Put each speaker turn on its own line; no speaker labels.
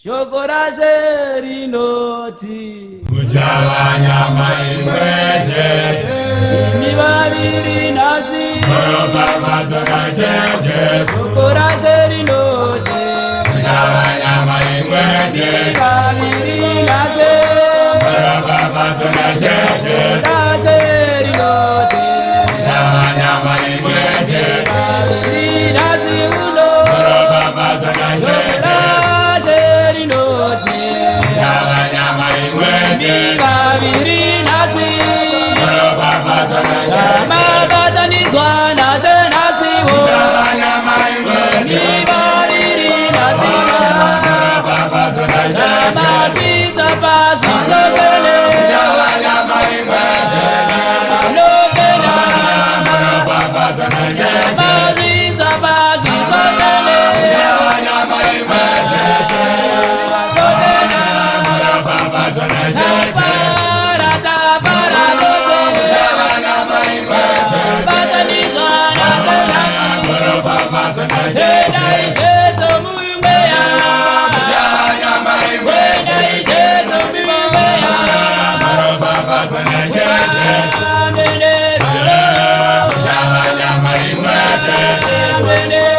Shokora serinoti
Kujawanyama imweje
Imibabiri nasi
Koroba mazona jeje
Shokora serinoti
Kujawanyama imweje
Imibabiri nasi
Koroba mazona jeje
Shokora serinoti
Kujawanyama imweje
Imibabiri nasi uno
Koroba mazona jeje Kujawanyama imweje
Imibabiri nasi
Koroba mazona jeje
Mabatanizwa nase nasiwo
Kujawanyama imweje
Imibabiri nasi
Koroba mazona jeje
Masita pasita kele
Kujawanyama imweje
Lokela
Koroba mazona jeje
Masita pasita kele
Kujawanyama imweje
Lokela
Koroba mazona jeje
Tafara dose
Kujawanyama imweje
Batanizwa nase nasi
Koroba mazona jeje
Seda iteso mumbeya
Kujawanyama imweje
Seda iteso mumbeya
Koroba mazona jeje
Amenero
Kujawanyama imweje
Amenero